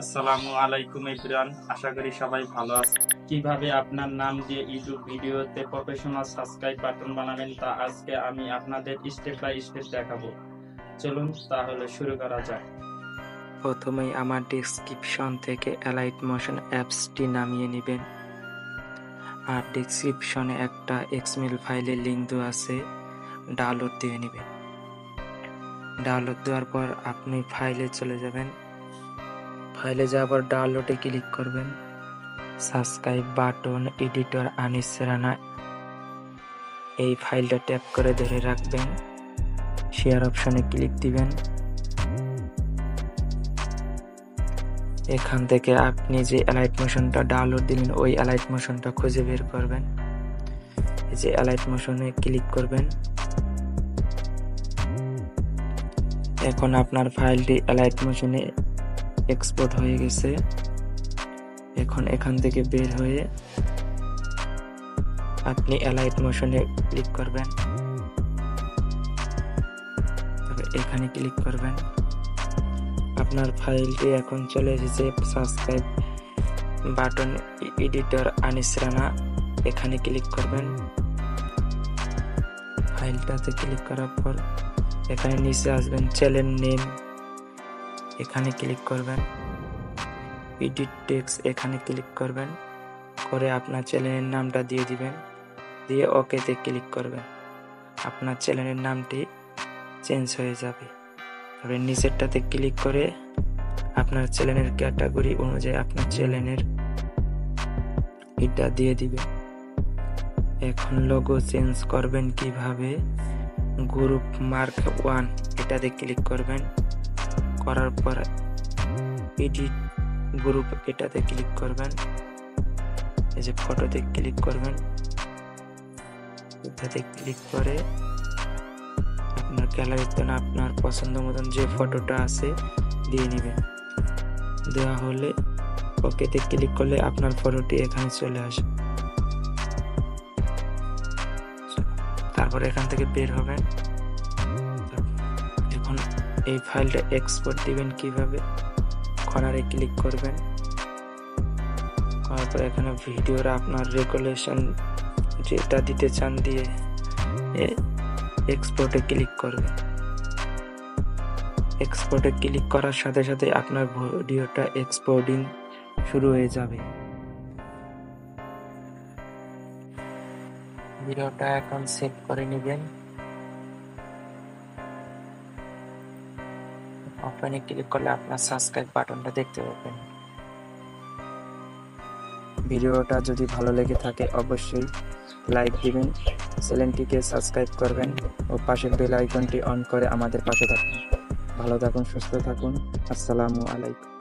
আসসালামু আলাইকুম এভরিওয়ান, আশা করি সবাই ভালো আছেন। কিভাবে আপনার নাম দিয়ে ইউটিউব ভিডিওতে প্রফেশনাল সাবস্ক্রাইব বাটন বানাবেন তা আজকে আমি আপনাদের স্টেপ বাই স্টেপ দেখাবো। চলুন তাহলে শুরু করা যাক। প্রথমেই আমার ডেসক্রিপশন থেকে এলাইট মোশন অ্যাপসটি নামিয়ে নেবেন। আর ডেসক্রিপশনে একটা এক্সএমএল ফাইলের লিঙ্ক দেওয়া আছে, ডাউনলোড দিয়ে নেবেন। ডাউনলোড দেওয়ার পর আপনি ফাইলে চলে যাবেন। ফাইলে যাওয়ার পর ডাউনলোডে ক্লিক করবেন। Subscribe button editor Anis Rana, এই ফাইলটা ট্যাপ করে ধরে রাখবেন। শেয়ার অপশনে ক্লিক দিবেন। এখান থেকে আপনি যে এলাইট মোশনটা ডাউনলোড দিলেন ওই এলাইট মোশনটা খুঁজে বের করবেন। এই যে এলাইট মোশনে ক্লিক করবেন। এখন আপনার ফাইলটি এলাইট মোশনে এক্সপোর্ট হয়ে গেছে। এখন এখান থেকে বের হয়ে আপনি এলাইট মোশনে ক্লিক করবেন। তবে এখানে ক্লিক করবেন। আপনার ফাইলটি এখন চলে এসেছে subscribe button editor Anis Rana, এখানে ক্লিক করবেন। ফাইলটাতে ক্লিক করার পর এখানে নিচে আসবেন, চ্যানেল নেম, এখানে ক্লিক করবেন। এডিট টেক্সট, এখানে ক্লিক করবেন। করে আপনার চ্যানেলের নামটা দিয়ে দিবেন, দিয়ে ওকেতে ক্লিক করবেন। আপনার চ্যানেলের নামটি চেঞ্জ হয়ে যাবে। তবে নিচেরটাতে ক্লিক করে আপনার চ্যানেলের ক্যাটাগরি অনুযায়ী আপনার চ্যানেলের এটা দিয়ে দিবেন। এখন লোগো চেঞ্জ করবেন কিভাবে, গ্রুপ মার্ক 1 এটাতে ক্লিক করবেন। করার পর এডিট গ্রুপ এটাতে ক্লিক করবেন। এই যে ফটোতে ক্লিক করবেন, এটাতে ক্লিক করে আপনার গ্যালারিতে আপনার পছন্দ মতন যে ফটোটা আছে দিয়ে নেবেন। দেওয়া হলে ওকেতে ক্লিক করলে আপনার ফটোটি এখানে চলে আসবে। তারপর এখান থেকে বের হবেন। এখন এই ফাইলটা এক্সপোর্ট দিবেন কিভাবে, কর্নারে ক্লিক করবেন। করার পর এখানে ভিডিওর আপনার রেগুলেশন যেটা দিতে চান দিয়ে এক্সপোর্টে ক্লিক করবেন। এক্সপোর্টে ক্লিক করার সাথে সাথে আপনার ভিডিওটা এক্সপোর্টিং শুরু হয়ে যাবে। ভিডিওটা এখন সেভ করে নেবেন। ওপেনে ক্লিক করলে আপনার সাবস্ক্রাইব বাটনটা দেখতে পাবেন। ভিডিওটা যদি ভালো লেগে থাকে অবশ্যই লাইক দিবেন, চ্যানেলটিকে সাবস্ক্রাইব করবেন ও পাশের বেল আইকনটি অন করে আমাদের পাশে থাকুন। ভালো থাকুন, সুস্থ থাকুন। আসসালামু আলাইকুম।